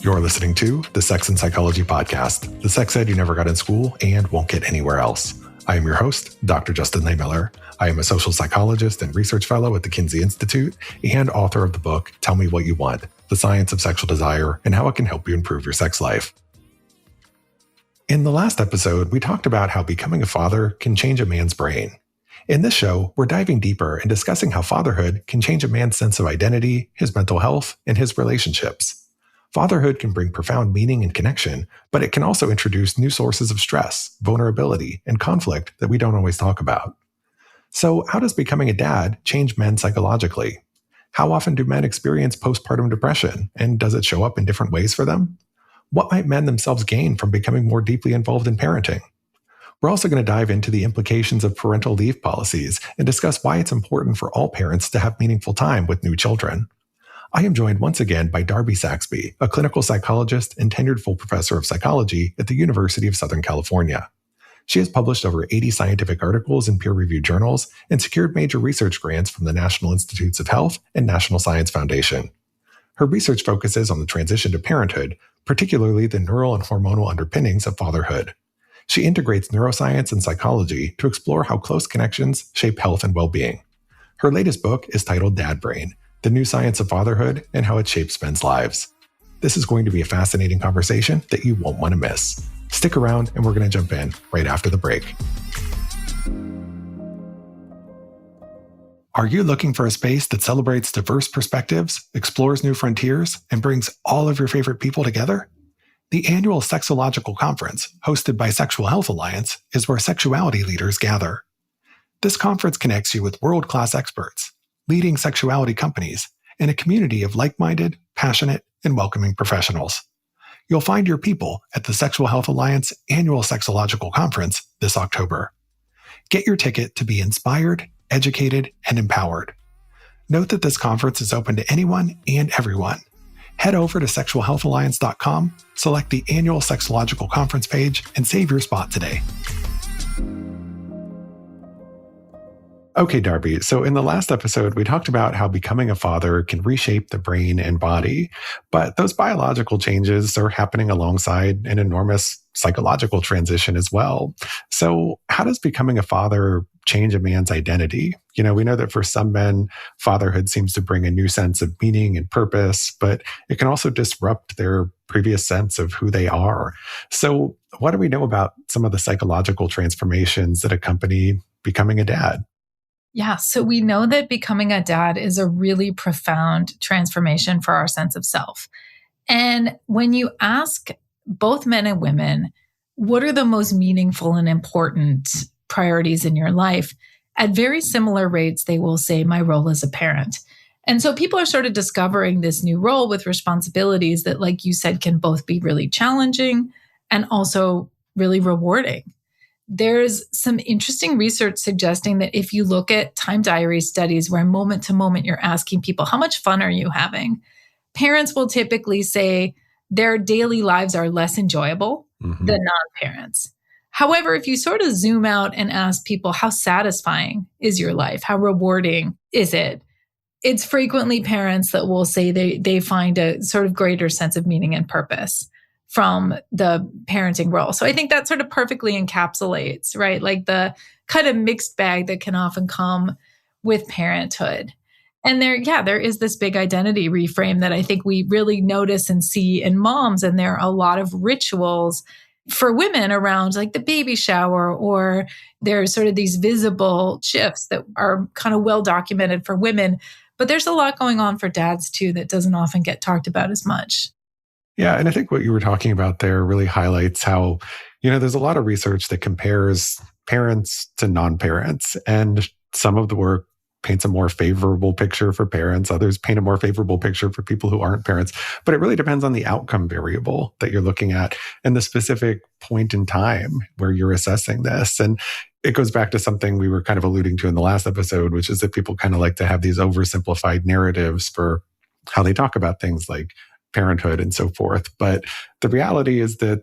You're listening to the Sex and Psychology Podcast, the sex ed you never got in school and won't get anywhere else. I am your host, Dr. Justin Miller. I am a social psychologist and research fellow at the Kinsey Institute and author of the book, Tell Me What You Want, The Science of Sexual Desire and How It Can Help You Improve Your Sex Life. In the last episode, we talked about how becoming a father can change a man's brain. In this show, we're diving deeper and discussing how fatherhood can change a man's sense of identity, his mental health, and his relationships. Fatherhood can bring profound meaning and connection, but it can also introduce new sources of stress, vulnerability, and conflict that we don't always talk about. So, how does becoming a dad change men psychologically? How often do men experience postpartum depression, and does it show up in different ways for them? What might men themselves gain from becoming more deeply involved in parenting? We're also going to dive into the implications of parental leave policies and discuss why it's important for all parents to have meaningful time with new children. I am joined once again by Darby Saxby, a clinical psychologist and tenured full professor of psychology at the University of Southern California. She has published over 80 scientific articles in peer-reviewed journals and secured major research grants from the National Institutes of Health and National Science Foundation. Her research focuses on the transition to parenthood, particularly the neural and hormonal underpinnings of fatherhood. She integrates neuroscience and psychology to explore how close connections shape health and well-being. Her latest book is titled Dad Brain: The New Science of Fatherhood and How It Shapes Men's Lives. This is going to be a fascinating conversation that you won't want to miss. Stick around and we're going to jump in right after the break. Are you looking for a space that celebrates diverse perspectives, explores new frontiers, and brings all of your favorite people together? The annual Sexological Conference, hosted by Sexual Health Alliance, is where sexuality leaders gather. This conference connects you with world-class experts, leading sexuality companies, and a community of like-minded, passionate, and welcoming professionals. You'll find your people at the Sexual Health Alliance Annual Sexological Conference this October. Get your ticket to be inspired, educated, and empowered. Note that this conference is open to anyone and everyone. Head over to sexualhealthalliance.com, select the Annual Sexological Conference page, and save your spot today. Okay, Darby. So in the last episode, we talked about how becoming a father can reshape the brain and body, but those biological changes are happening alongside an enormous psychological transition as well. So how does becoming a father change a man's identity? We know that for some men, fatherhood seems to bring a new sense of meaning and purpose, but it can also disrupt their previous sense of who they are. So what do we know about some of the psychological transformations that accompany becoming a dad? Yeah, so we know that becoming a dad is a really profound transformation for our sense of self. And when you ask both men and women, what are the most meaningful and important priorities in your life? At very similar rates, they will say, my role as a parent. And so people are sort of discovering this new role with responsibilities that, like you said, can both be really challenging and also really rewarding. There's some interesting research suggesting that if you look at time diary studies where moment to moment you're asking people, how much fun are you having? Parents will typically say their daily lives are less enjoyable than non-parents. However, if you sort of zoom out and ask people, how satisfying is your life? How rewarding is it? It's frequently parents that will say they find a sort of greater sense of meaning and purpose from the parenting role. So I think that sort of perfectly encapsulates, right? Like the kind of mixed bag that can often come with parenthood. And there is this big identity reframe that I think we really notice and see in moms. And there are a lot of rituals for women around like the baby shower, or there's sort of these visible shifts that are kind of well documented for women. But there's a lot going on for dads too that doesn't often get talked about as much. Yeah, and I think what you were talking about there really highlights how, there's a lot of research that compares parents to non-parents, and some of the work paints a more favorable picture for parents. Others paint a more favorable picture for people who aren't parents. But it really depends on the outcome variable that you're looking at and the specific point in time where you're assessing this. And it goes back to something we were kind of alluding to in the last episode, which is that people kind of like to have these oversimplified narratives for how they talk about things like parenthood and so forth. But the reality is that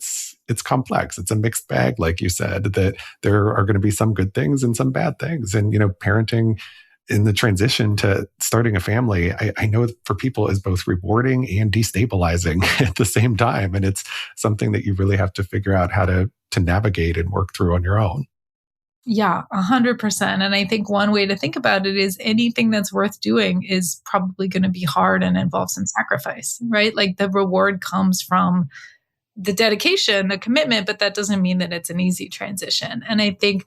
it's complex. It's a mixed bag, like you said, that there are going to be some good things and some bad things. And, parenting in the transition to starting a family, I know for people is both rewarding and destabilizing at the same time. And it's something that you really have to figure out how to navigate and work through on your own. Yeah, 100%. And I think one way to think about it is anything that's worth doing is probably going to be hard and involve some sacrifice, right? Like the reward comes from the dedication, the commitment, but that doesn't mean that it's an easy transition. And I think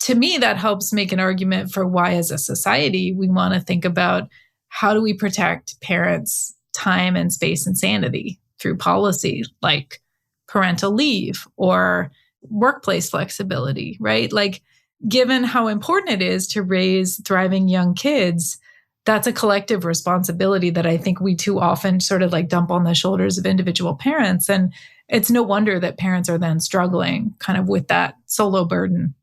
to me, that helps make an argument for why, as a society, we want to think about how do we protect parents' time and space and sanity through policy like parental leave or workplace flexibility, right? Like, given how important it is to raise thriving young kids, that's a collective responsibility that I think we too often sort of like dump on the shoulders of individual parents. And it's no wonder that parents are then struggling kind of with that solo burden.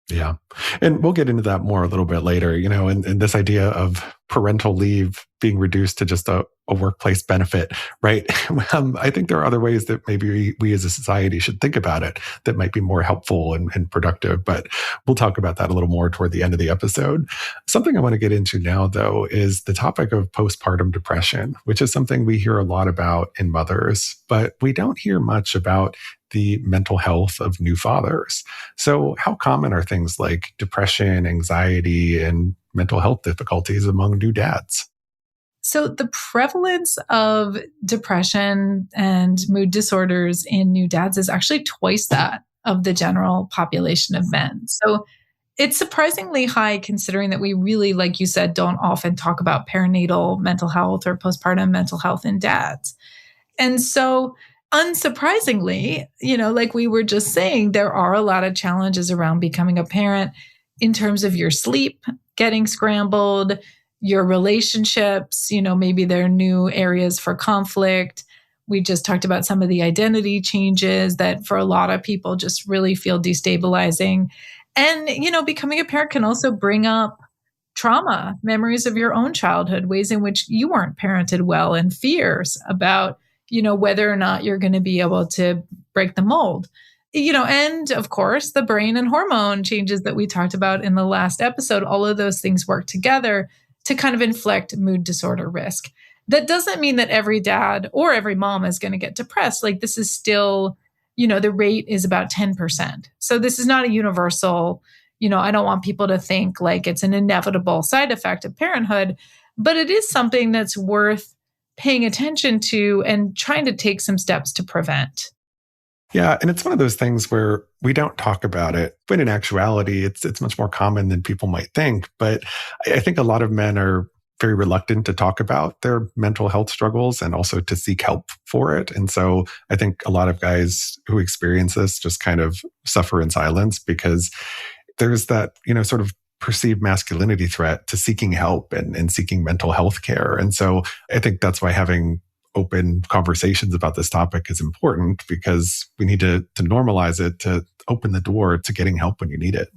Yeah. And we'll get into that more a little bit later, and this idea of parental leave being reduced to just a workplace benefit, right? I think there are other ways that maybe we as a society should think about it that might be more helpful and productive, but we'll talk about that a little more toward the end of the episode. Something I want to get into now, though, is the topic of postpartum depression, which is something we hear a lot about in mothers, but we don't hear much about the mental health of new fathers. So how common are things like depression, anxiety, and mental health difficulties among new dads? So the prevalence of depression and mood disorders in new dads is actually twice that of the general population of men. So it's surprisingly high considering that we really, like you said, don't often talk about perinatal mental health or postpartum mental health in dads. And so unsurprisingly, like we were just saying, there are a lot of challenges around becoming a parent in terms of your sleep getting scrambled, your relationships, maybe there are new areas for conflict. We just talked about some of the identity changes that for a lot of people just really feel destabilizing. And, becoming a parent can also bring up trauma, memories of your own childhood, ways in which you weren't parented well, and fears about, whether or not you're going to be able to break the mold. And of course, the brain and hormone changes that we talked about in the last episode, all of those things work together to kind of inflict mood disorder risk. That doesn't mean that every dad or every mom is going to get depressed. Like this is still, the rate is about 10%. So this is not a universal, I don't want people to think like it's an inevitable side effect of parenthood, but it is something that's worth paying attention to and trying to take some steps to prevent. Yeah, and it's one of those things where we don't talk about it, but in actuality, it's much more common than people might think. But I think a lot of men are very reluctant to talk about their mental health struggles and also to seek help for it. And so I think a lot of guys who experience this just kind of suffer in silence because there's that, sort of perceived masculinity threat to seeking help and seeking mental health care. And so I think that's why having open conversations about this topic is important because we need to normalize it, to open the door to getting help when you need it.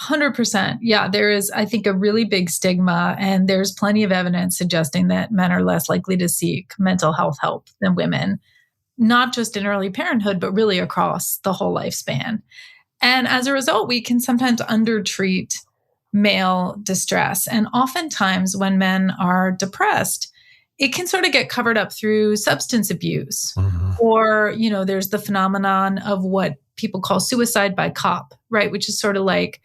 100%. Yeah, there is, I think, a really big stigma, and there's plenty of evidence suggesting that men are less likely to seek mental health help than women, not just in early parenthood, but really across the whole lifespan. And as a result, we can sometimes undertreat male distress. And oftentimes when men are depressed, it can sort of get covered up through substance abuse. Mm-hmm. Or, there's the phenomenon of what people call suicide by cop, right? Which is sort of like,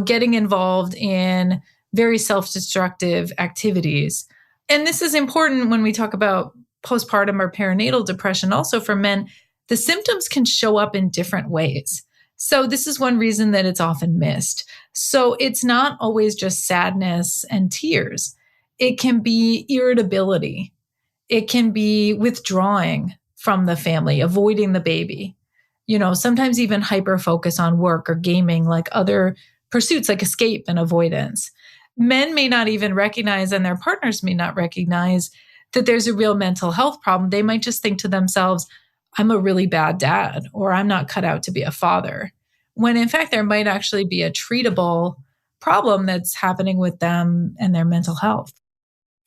getting involved in very self-destructive activities. And this is important when we talk about postpartum or perinatal depression. Also for men, the symptoms can show up in different ways. So this is one reason that it's often missed. So it's not always just sadness and tears. It can be irritability. It can be withdrawing from the family, avoiding the baby. Sometimes even hyper focus on work or gaming, like other pursuits like escape and avoidance. Men may not even recognize, and their partners may not recognize, that there's a real mental health problem. They might just think to themselves, I'm a really bad dad, or I'm not cut out to be a father. When in fact, there might actually be a treatable problem that's happening with them and their mental health.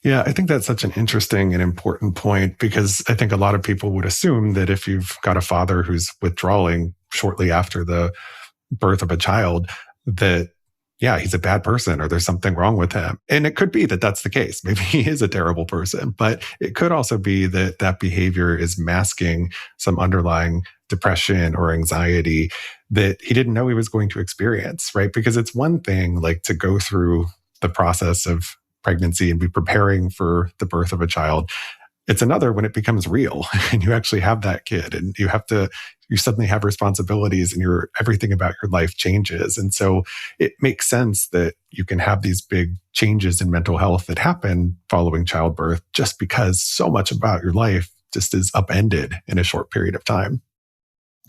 Yeah, I think that's such an interesting and important point because I think a lot of people would assume that if you've got a father who's withdrawing shortly after the birth of a child, that yeah, he's a bad person or there's something wrong with him. And it could be that that's the case. Maybe he is a terrible person, but it could also be that that behavior is masking some underlying depression or anxiety that he didn't know he was going to experience, right? Because it's one thing like to go through the process of pregnancy and be preparing for the birth of a child. It's another when it becomes real and you actually have that kid and you suddenly have responsibilities and everything about your life changes. And so it makes sense that you can have these big changes in mental health that happen following childbirth just because so much about your life just is upended in a short period of time.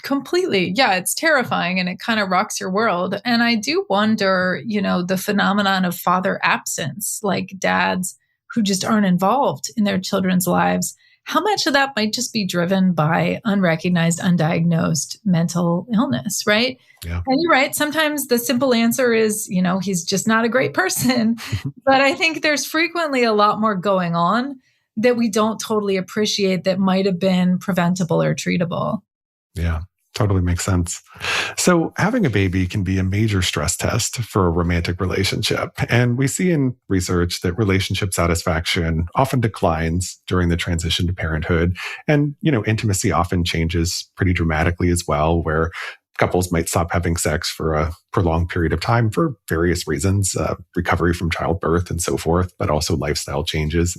Completely. Yeah, it's terrifying and it kind of rocks your world. And I do wonder, the phenomenon of father absence, like dads who just aren't involved in their children's lives, how much of that might just be driven by unrecognized, undiagnosed mental illness, right? Yeah. And you're right. Sometimes the simple answer is, he's just not a great person. But I think there's frequently a lot more going on that we don't totally appreciate that might have been preventable or treatable. Yeah, totally makes sense. So having a baby can be a major stress test for a romantic relationship. And we see in research that relationship satisfaction often declines during the transition to parenthood. And, intimacy often changes pretty dramatically as well, where couples might stop having sex for a prolonged period of time for various reasons, recovery from childbirth and so forth, but also lifestyle changes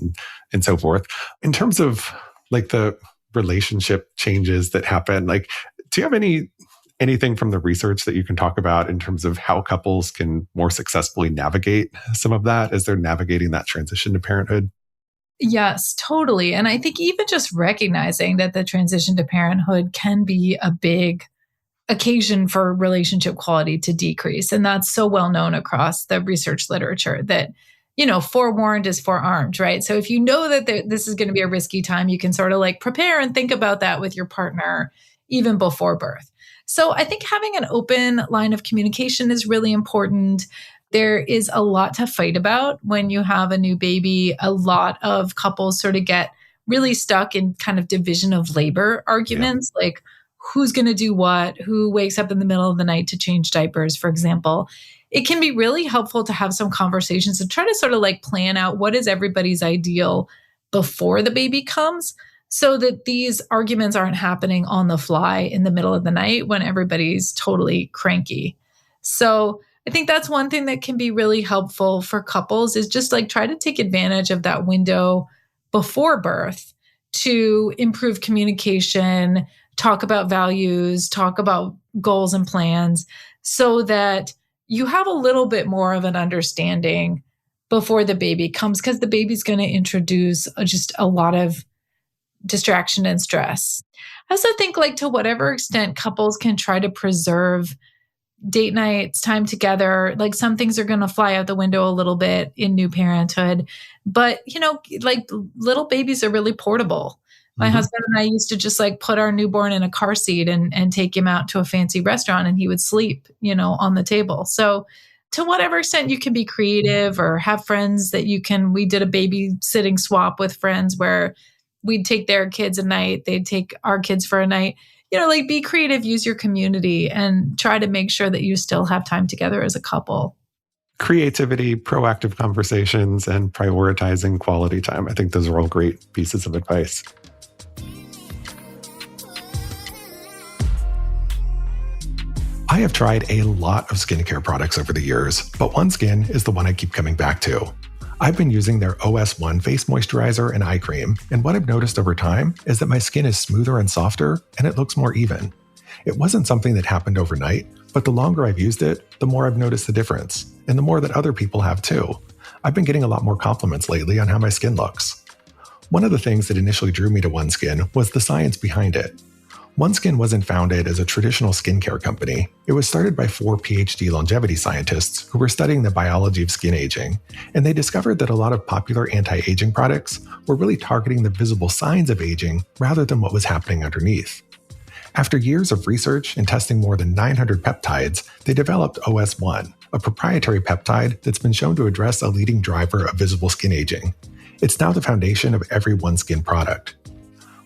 and so forth. In terms of like the relationship changes that happen, like, do you have anything from the research that you can talk about in terms of how couples can more successfully navigate some of that as they're navigating that transition to parenthood? Yes, totally. And I think even just recognizing that the transition to parenthood can be a big occasion for relationship quality to decrease. And that's so well known across the research literature that, forewarned is forearmed, right? So if you know that this is going to be a risky time, you can sort of like prepare and think about that with your partner even before birth. So I think having an open line of communication is really important. There is a lot to fight about when you have a new baby. A lot of couples sort of get really stuck in kind of division of labor arguments, like who's going to do what, who wakes up in the middle of the night to change diapers, for example. It can be really helpful to have some conversations and try to sort of like plan out what is everybody's ideal before the baby comes so that these arguments aren't happening on the fly in the middle of the night when everybody's totally cranky. So I think that's one thing that can be really helpful for couples is just like try to take advantage of that window before birth to improve communication, talk about values, talk about goals and plans so that you have a little bit more of an understanding before the baby comes because the baby's going to introduce just a lot of distraction and stress. I also think like to whatever extent couples can try to preserve date nights, time together, like some things are going to fly out the window a little bit in new parenthood, but like little babies are really portable. My husband and I used to just like put our newborn in a car seat and take him out to a fancy restaurant and he would sleep, on the table. So to whatever extent you can be creative or have friends that we did a babysitting swap with friends where we'd take their kids a night, they'd take our kids for a night, like be creative, use your community and try to make sure that you still have time together as a couple. Creativity, proactive conversations, and prioritizing quality time. I think those are all great pieces of advice. I have tried a lot of skincare products over the years, but OneSkin is the one I keep coming back to. I've been using their OS1 face moisturizer and eye cream, and what I've noticed over time is that my skin is smoother and softer, and it looks more even. It wasn't something that happened overnight, but the longer I've used it, the more I've noticed the difference, and the more that other people have too. I've been getting a lot more compliments lately on how my skin looks. One of the things that initially drew me to OneSkin was the science behind it. OneSkin wasn't founded as a traditional skincare company. It was started by 4 PhD longevity scientists who were studying the biology of skin aging, and they discovered that a lot of popular anti-aging products were really targeting the visible signs of aging rather than what was happening underneath. After years of research and testing more than 900 peptides, they developed OS1, a proprietary peptide that's been shown to address a leading driver of visible skin aging. It's now the foundation of every OneSkin product.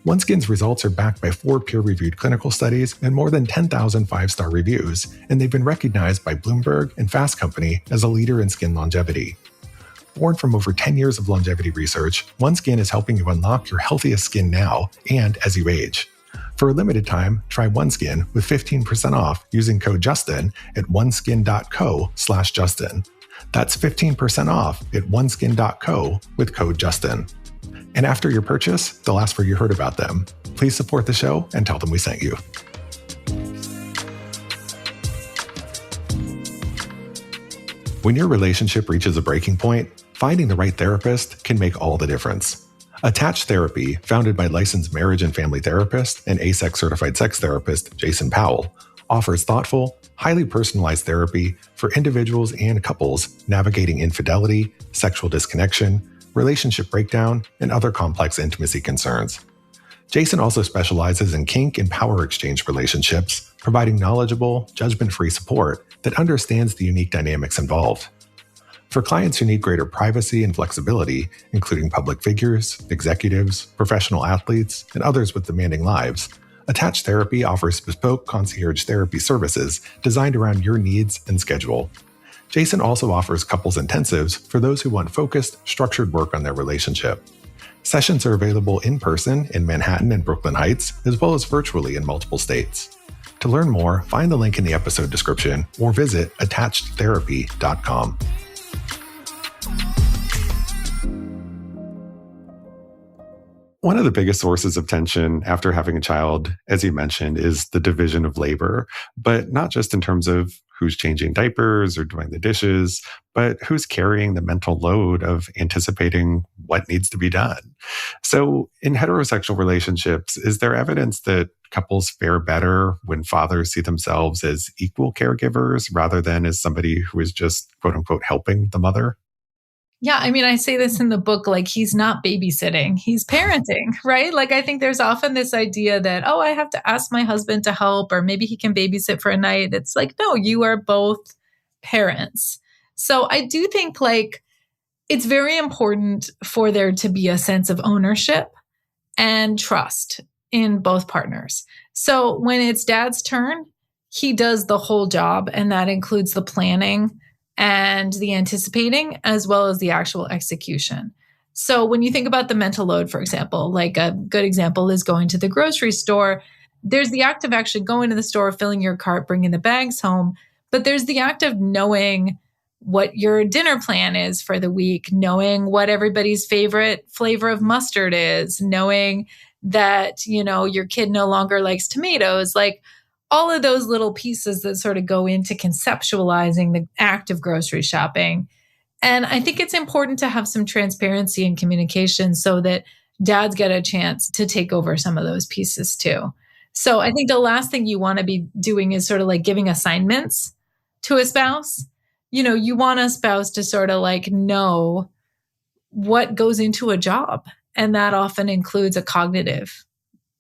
OneSkin's results are backed by 4 peer-reviewed clinical studies and more than 10,000 5-star reviews, and they've been recognized by Bloomberg and Fast Company as a leader in skin longevity. Born from over 10 years of longevity research, OneSkin is helping you unlock your healthiest skin now and as you age. For a limited time, try OneSkin with 15% off using code JUSTIN at oneskin.co/Justin. That's 15% off at oneskin.co with code JUSTIN. And after your purchase, they'll ask where you heard about them. Please support the show and tell them we sent you. When your relationship reaches a breaking point, finding the right therapist can make all the difference. Attached Therapy, founded by licensed marriage and family therapist and ASEX certified sex therapist Jason Powell, offers thoughtful, highly personalized therapy for individuals and couples navigating infidelity, sexual disconnection, relationship breakdown, and other complex intimacy concerns. Jason also specializes in kink and power exchange relationships, providing knowledgeable, judgment-free support that understands the unique dynamics involved. For clients who need greater privacy and flexibility, including public figures, executives, professional athletes, and others with demanding lives, Attached Therapy offers bespoke concierge therapy services designed around your needs and schedule. Jason also offers couples intensives for those who want focused, structured work on their relationship. Sessions are available in person in Manhattan and Brooklyn Heights, as well as virtually in multiple states. To learn more, find the link in the episode description or visit attachedtherapy.com. One of the biggest sources of tension after having a child, as you mentioned, is the division of labor, but not just in terms of who's changing diapers or doing the dishes, but who's carrying the mental load of anticipating what needs to be done. So in heterosexual relationships, is there evidence that couples fare better when fathers see themselves as equal caregivers rather than as somebody who is just, quote unquote, helping the mother? Yeah, I mean, I say this in the book, like he's not babysitting, he's parenting, right? Like I think there's often this idea that, oh, I have to ask my husband to help, or maybe he can babysit for a night. It's like, no, you are both parents. So I do think like it's very important for there to be a sense of ownership and trust in both partners. So when it's dad's turn, he does the whole job, and that includes the planning and the anticipating as well as the actual execution. So when you think about the mental load, for example, like a good example is going to the grocery store. There's the act of actually going to the store, filling your cart, bringing the bags home. But there's the act of knowing what your dinner plan is for the week, knowing what everybody's favorite flavor of mustard is, knowing that, you know, your kid no longer likes tomatoes. Like all of those little pieces that sort of go into conceptualizing the act of grocery shopping. And I think it's important to have some transparency and communication so that dads get a chance to take over some of those pieces too. So I think the last thing you want to be doing is sort of like giving assignments to a spouse. You know, you want a spouse to sort of like know what goes into a job. And that often includes a cognitive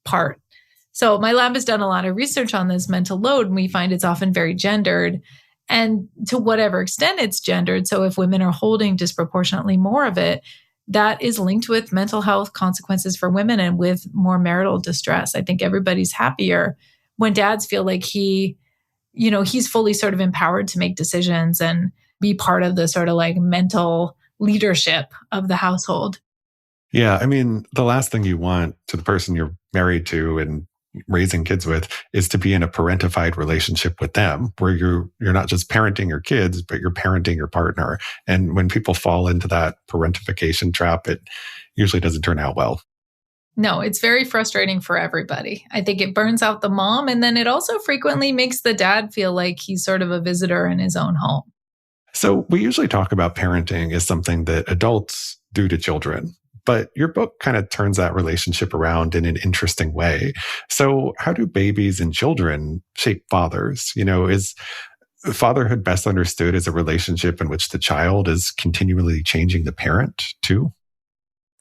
part. So my lab has done a lot of research on this mental load, and we find it's often very gendered, and to whatever extent it's gendered. So if women are holding disproportionately more of it, that is linked with mental health consequences for women and with more marital distress. I think everybody's happier when dads feel like he's fully sort of empowered to make decisions and be part of the sort of like mental leadership of the household. Yeah. I mean, the last thing you want to the person you're married to and raising kids with is to be in a parentified relationship with them where you're not just parenting your kids, but you're parenting your partner. And when people fall into that parentification trap, it usually doesn't turn out well. No, it's very frustrating for everybody. I think it burns out the mom, and then it also frequently makes the dad feel like he's sort of a visitor in his own home. So we usually talk about parenting as something that adults do to children. But your book kind of turns that relationship around in an interesting way. So how do babies and children shape fathers? You know, is fatherhood best understood as a relationship in which the child is continually changing the parent too?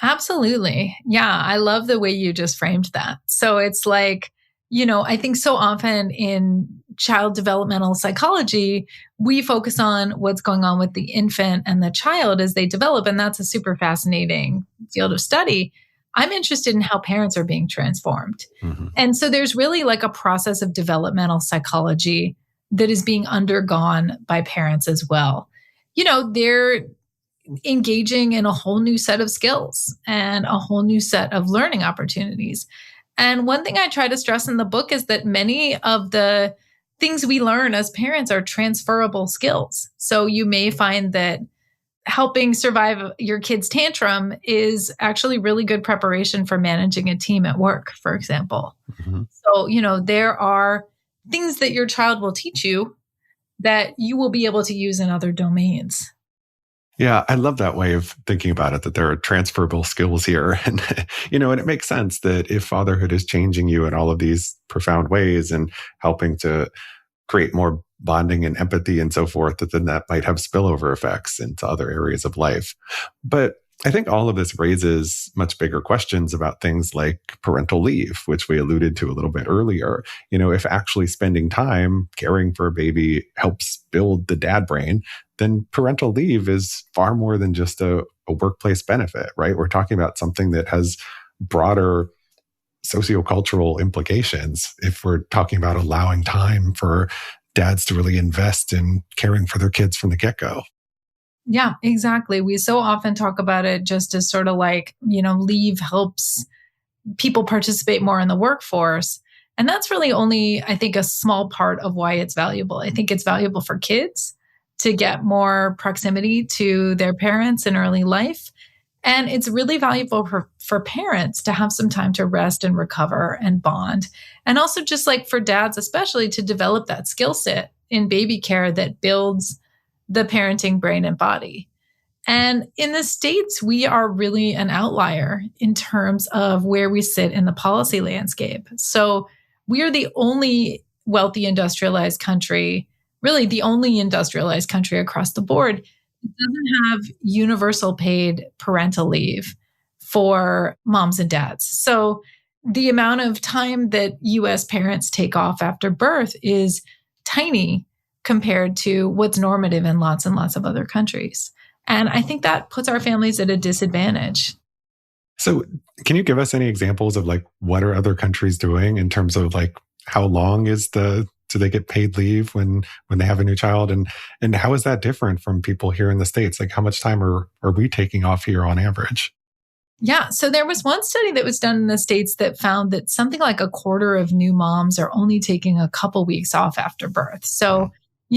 Absolutely. Yeah, I love the way you just framed that. So it's like, you know, I think so often in child developmental psychology, we focus on what's going on with the infant and the child as they develop. And that's a super fascinating field of study. I'm interested in how parents are being transformed. Mm-hmm. And so there's really like a process of developmental psychology that is being undergone by parents as well. They're engaging in a whole new set of skills and a whole new set of learning opportunities. And one thing I try to stress in the book is that many of the things we learn as parents are transferable skills. So you may find that helping survive your kid's tantrum is actually really good preparation for managing a team at work, for example. Mm-hmm. So, there are things that your child will teach you that you will be able to use in other domains. Yeah, I love that way of thinking about it, that there are transferable skills here. And, and it makes sense that if fatherhood is changing you in all of these profound ways and helping to create more bonding and empathy and so forth, that then that might have spillover effects into other areas of life. But I think all of this raises much bigger questions about things like parental leave, which we alluded to a little bit earlier. If actually spending time caring for a baby helps build the dad brain, then parental leave is far more than just a workplace benefit, right? We're talking about something that has broader sociocultural implications if we're talking about allowing time for dads to really invest in caring for their kids from the get-go. Yeah, exactly. We so often talk about it just as sort of like, leave helps people participate more in the workforce. And that's really only, I think, a small part of why it's valuable. I think it's valuable for kids to get more proximity to their parents in early life. And it's really valuable for parents to have some time to rest and recover and bond. And also just like for dads, especially to develop that skill set in baby care that builds the parenting brain and body. And in the States, we are really an outlier in terms of where we sit in the policy landscape. So we are the only wealthy industrialized country, really the only industrialized country across the board that doesn't have universal paid parental leave for moms and dads. So the amount of time that US parents take off after birth is tiny compared to what's normative in lots and lots of other countries. And I think that puts our families at a disadvantage. So can you give us any examples of like what are other countries doing in terms of like how long do they get paid leave when they have a new child? And how is that different from people here in the States? Like how much time are we taking off here on average? Yeah. So there was one study that was done in the States that found that something like a quarter of new moms are only taking a couple weeks off after birth. So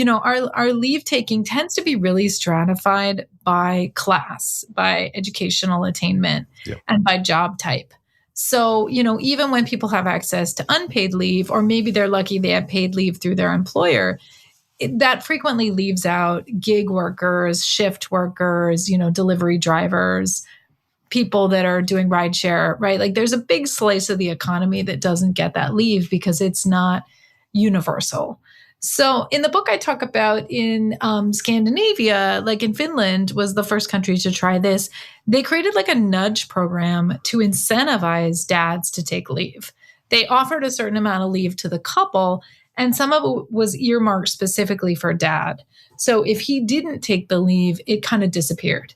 our leave taking tends to be really stratified by class, by educational attainment, and by job type. So, even when people have access to unpaid leave, or maybe they're lucky they have paid leave through their employer, that frequently leaves out gig workers, shift workers, delivery drivers, people that are doing rideshare, right? Like there's a big slice of the economy that doesn't get that leave because it's not universal. So in the book, I talk about in Scandinavia, like in Finland was the first country to try this. They created like a nudge program to incentivize dads to take leave. They offered a certain amount of leave to the couple, and some of it was earmarked specifically for dad. So if he didn't take the leave, it kind of disappeared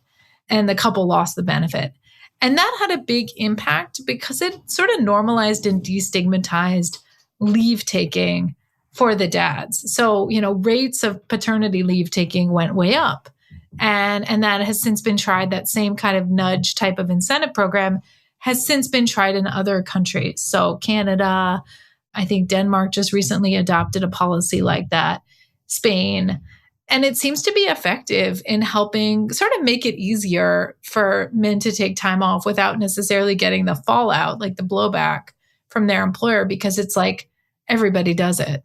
and the couple lost the benefit. And that had a big impact because it sort of normalized and destigmatized leave taking for the dads. So, rates of paternity leave taking went way up. And that has since been tried. That same kind of nudge type of incentive program has since been tried in other countries. So Canada, I think Denmark just recently adopted a policy like that, Spain. And it seems to be effective in helping sort of make it easier for men to take time off without necessarily getting the fallout, like the blowback from their employer, because it's like everybody does it.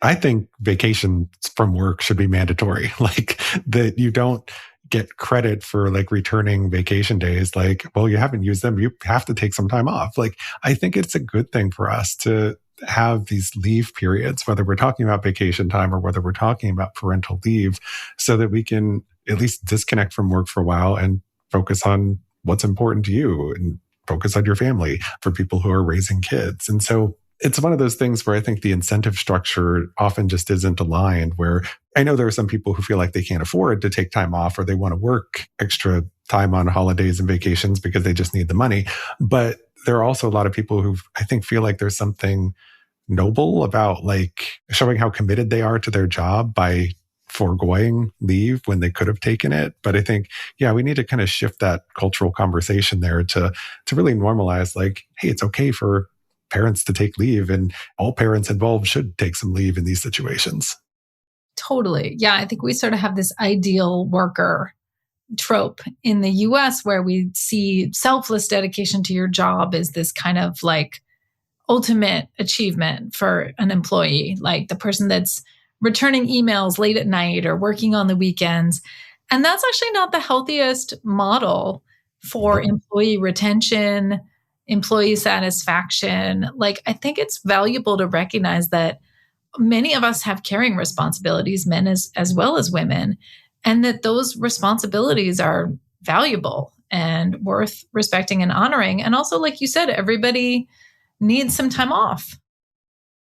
I think vacations from work should be mandatory, like that you don't get credit for like returning vacation days. Like, well, you haven't used them. You have to take some time off. Like, I think it's a good thing for us to have these leave periods, whether we're talking about vacation time or whether we're talking about parental leave, so that we can at least disconnect from work for a while and focus on what's important to you and focus on your family for people who are raising kids. And so it's one of those things where I think the incentive structure often just isn't aligned, where I know there are some people who feel like they can't afford to take time off or they want to work extra time on holidays and vacations because they just need the money. But there are also a lot of people who I think feel like there's something noble about like showing how committed they are to their job by foregoing leave when they could have taken it. But I think, yeah, we need to kind of shift that cultural conversation there to really normalize like, hey, it's okay for parents to take leave, and all parents involved should take some leave in these situations. Totally. Yeah, I think we sort of have this ideal worker trope in the US where we see selfless dedication to your job as this kind of like ultimate achievement for an employee, like the person that's returning emails late at night or working on the weekends. And that's actually not the healthiest model for employee retention, employee satisfaction. Like, I think it's valuable to recognize that many of us have caring responsibilities, men as well as women, and that those responsibilities are valuable and worth respecting and honoring. And also, like you said, everybody needs some time off.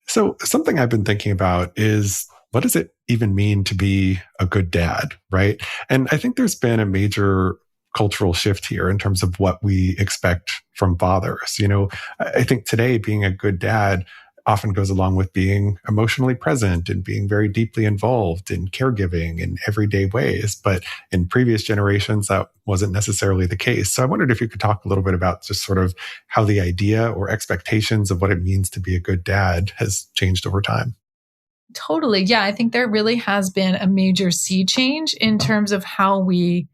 So something I've been thinking about is, what does it even mean to be a good dad, right? And I think there's been a major cultural shift here in terms of what we expect from fathers. You know, I think today being a good dad often goes along with being emotionally present and being very deeply involved in caregiving in everyday ways. But in previous generations, that wasn't necessarily the case. So I wondered if you could talk a little bit about just sort of how the idea or expectations of what it means to be a good dad has changed over time. Totally. Yeah, I think there really has been a major sea change in terms of how we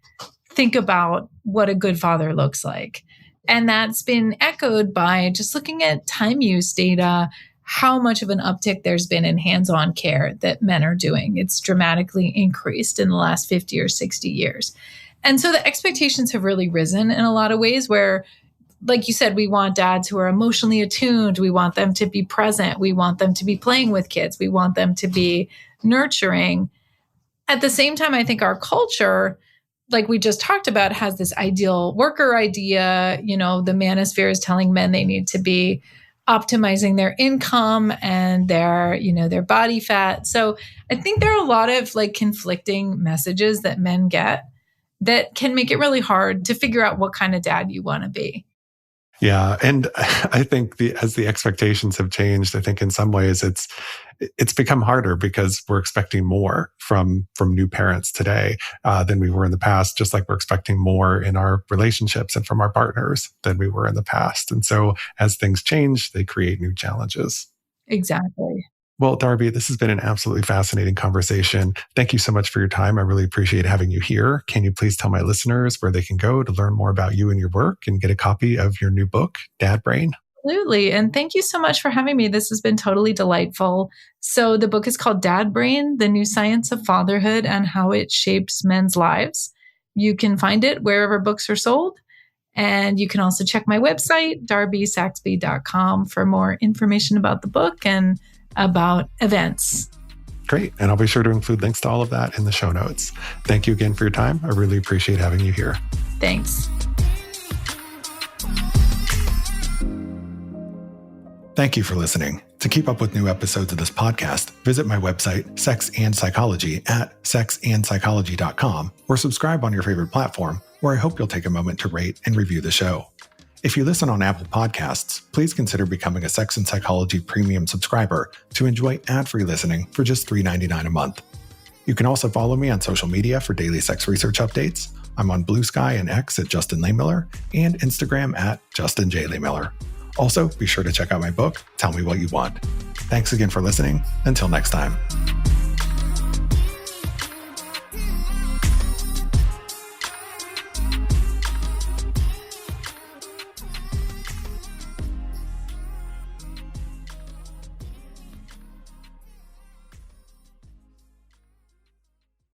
think about what a good father looks like. And that's been echoed by just looking at time use data, how much of an uptick there's been in hands-on care that men are doing. It's dramatically increased in the last 50 or 60 years. And so the expectations have really risen in a lot of ways where, like you said, we want dads who are emotionally attuned. We want them to be present. We want them to be playing with kids. We want them to be nurturing. At the same time, I think our culture, like we just talked about, has this ideal worker idea. You know, the manosphere is telling men they need to be optimizing their income and their body fat. So I think there are a lot of like conflicting messages that men get that can make it really hard to figure out what kind of dad you want to be. Yeah. And I think as the expectations have changed, I think in some ways it's become harder because we're expecting more from new parents today than we were in the past, just like we're expecting more in our relationships and from our partners than we were in the past. And so as things change, they create new challenges. Exactly. Well, Darby, this has been an absolutely fascinating conversation. Thank you so much for your time. I really appreciate having you here. Can you please tell my listeners where they can go to learn more about you and your work and get a copy of your new book, Dad Brain? Absolutely. And thank you so much for having me. This has been totally delightful. So the book is called Dad Brain, The New Science of Fatherhood and How It Shapes Men's Lives. You can find it wherever books are sold. And you can also check my website, darbysaxby.com, for more information about the book and about events. Great. And I'll be sure to include links to all of that in the show notes. Thank you again for your time. I really appreciate having you here. Thanks. Thank you for listening. To keep up with new episodes of this podcast, visit my website, Sex and Psychology, at sexandpsychology.com, or subscribe on your favorite platform, where I hope you'll take a moment to rate and review the show. If you listen on Apple Podcasts, please consider becoming a Sex and Psychology Premium subscriber to enjoy ad-free listening for just $3.99 a month. You can also follow me on social media for daily sex research updates. I'm on Blue Sky and X at Justin Lehmiller and Instagram at Justin J. Lehmiller. Also, be sure to check out my book, Tell Me What You Want. Thanks again for listening. Until next time.